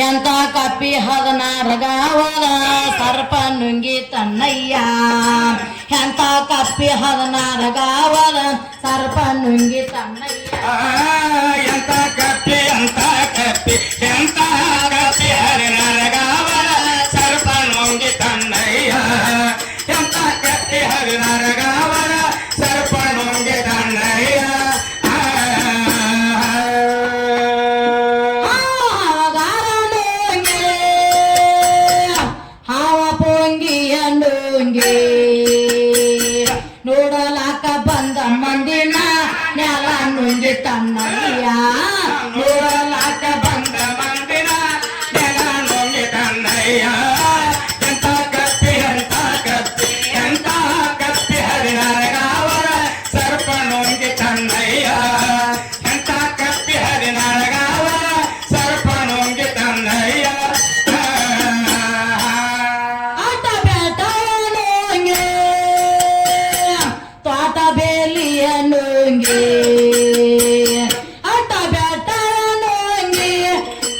ಎಂತ ಕಪ್ಪಿ 16 ಗಾವದ ಸರ್ಪ ನುಂಗಿ ತನ್ನಯ್ಯ ಎಂತ ಕಪ್ಪಿ 16 ಗಾವದ ಸರ್ಪ ನುಂಗಿ ತನ್ನಯ್ಯ ಎಂತ ಕಪ್ಪಿ ಎಂತ ಕಪ್ಪಿ 16 ಗಾವದ ಸರ್ಪ ನುಂಗಿ ತನ್ನಯ್ಯ ಎಂತ ಕಪ್ಪಿ 16 ಗಾವದ ಸರ್ಪ ನುಂಗಿ ತನ್ನಯ್ಯ ನೋಡಲಾಕ ಬಂದ ಮಂದಿನ ನೆಲ ನುಂಗಿ ತನ್ನಯ್ಯ ನೋಡಲಾಕ ಬಂದ ಮಂದಿನ ನೆಲ ನುಂಗಿ ತನ್ನಯ್ಯ ಎಂತ ಕಪ್ಪಿ 16 ಗಾವದ ಸರ್ಪ ನುಂಗಿ ತನ್ನಯ್ಯ ಎಂತ ಕಪ್ಪಿ 16 ಗಾವದ ಸರ್ಪ ನುಂಗಿ ತನ್ನಯ್ಯ ಆಟ ಬೇಟ ನುಂಗಿ ತೋಟ ಬೇಲಿಯ ನುಂಗಿ ಆಟ ಬೇಟ ನುಂಗಿ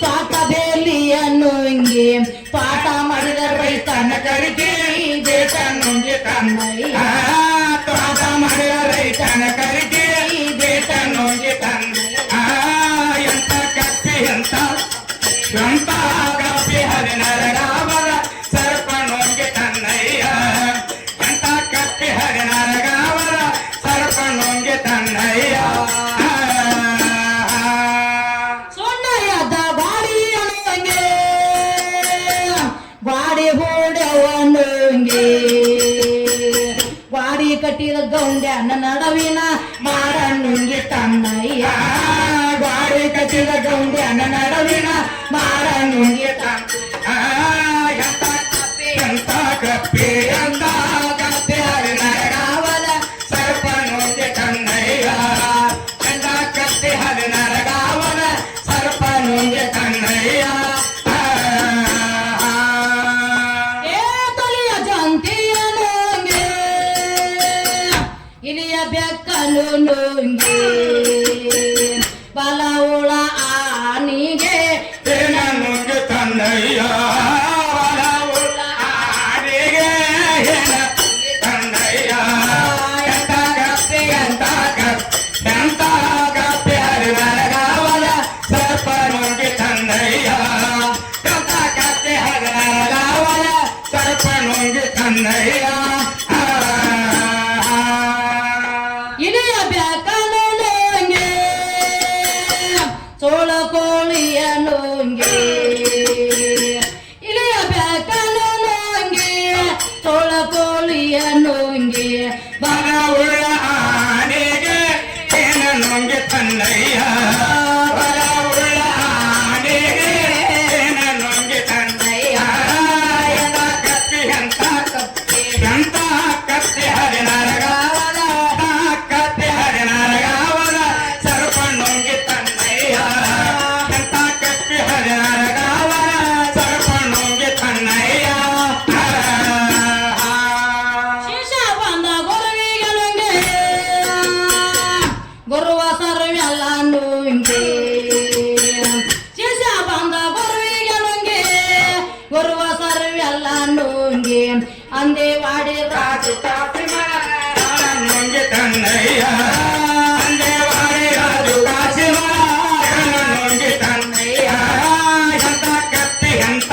ತೋಟ ಬೇಲಿಯ ನುಂಗಿ ತೋಟ ಮಾಡಿದ ರೈತನ ಕರಿಗೆ ದೇಶ ನುಂಗಿ ತನ್ನಯ್ಯ ತೋಟ ಮಾಡಿದ ರೈತನ ಕರಿಗೆ ದೇಶ ನುಂಗಿ ತನ್ನಯ್ಯ ಎಂತ ಕಪ್ಪಿ ಎಂತ ಕಪ್ಪಿ 16 ಗಾವದ ಸರ್ಪ ನುಂಗಿ ತನ್ನಯ್ಯ ಎಂತ ಕಪ್ಪಿ 16 ಗಾವದ ಸರ್ಪ ನುಂಗಿ ತನ್ನಯ್ಯ ಸೊಣ್ಣಯ್ಯದ ಗಾಡಿಯ ನುಂಗಿ ಗಾಡಿ ಹೊಡೆವ ನುಂಗಿ ಗಾಡಿ ಕಟ್ಟಿದ ಗೌಂಡ್ಯನ ನಡುವಿನ ಮಾಡ ನುಂಗಿ ತನ್ನಯ್ಯ ಗಾಡಿ ಕಟ್ಟಿದ ಗೌಂಡ್ಯನ ನಡುವಿನ ಮಾಡ ನುಂಗಿ ಎಂತ ಕಪ್ಪಿ 16 ಗಾವದ ಸರ್ಪ ನುಂಗಿ ತನ್ನಯ್ಯ ಎಂತ ಕಪ್ಪಿ 16 ಗಾವದ ಸರ್ಪ ನುಂಗಿ ತನ್ನಯ್ಯ ಏ ತಲಿಯ ಜಂತಿಯ ನುಂಗಿ ಇಲಿಯ ಬೆಕ್ಕಲು ನುಂಗಿ ಬಲ ಉಳ ಆನಿಗೆ ಏನ ನುಂಗಿ ತನ್ನಯ್ಯ ಆನೆಗೆ ಏನ ತನ್ನಯ್ಯ ಎಂತ ಕಪ್ಪಿ 16 ಗಾವದ ಸರ್ಪ ನುಂಗಿ ತನ್ನಯ್ಯ ಎಂತ ಕಪ್ಪಿ 16 ಗಾವದ ಸರ್ಪ ನುಂಗಿ ತನ್ನಯ್ಯ ಇಲಿಯ ಬೆಕ್ಕಲು ನುಂಗಿ ಸೋಳ ಕೋಳಿಯ ನುಂಗಿ ಇಲಿಯ ಬೆಕ್ಕಲು ನುಂಗಿ ಸೋಳ ಕೋಳಿಯ ನುಂಗಿ ಬಲ ಉಳ್ಳ ಆನೆಗೆ ಏನ ನುಂಗಿ ತನ್ನಯ್ಯ ಬಲ ಉಳ್ಳ ಆನೆಗೆ ಏನ ನುಂಗಿ ತನ್ನಯ್ಯ ಎಂತ ಕಪ್ಪಿ 16 ಗಾವದ ಕಪ್ಪಿ 16 ಗಾವದ ಸರ್ಪ ನುಂಗಿ ತನ್ನಯ್ಯ ಎಂತ ಕಪ್ಪಿ 16 ಗಾವದ ಸರ್ಪ ನುಂಗಿ ತನ್ನಯ್ಯ ಶಿಶ ಬಂದ ಗುರುವಿಗೆ ನುಂಗಿ ಗುರುವ ಸರ್ವೆಲ್ಲ ನುಂಗಿ ಶಿಶ ಬಂದ ಗುರುವಿಗೆ ನುಂಗಿ ಗುರುವ ಸರ್ವೆಲ್ಲ ನುಂಗಿ ಅಂದೇವಾಡಿ ರಾಜು ನುಂಗಿ ತನ್ನಯ್ಯ ಅಂದೇವಾಡಿ ರಾಜು ಕಾಸಿಮ ನುಂಗಿ ತನ್ನಯ್ಯ ಎಂತ ಕಪ್ಪಿ ಎಂತ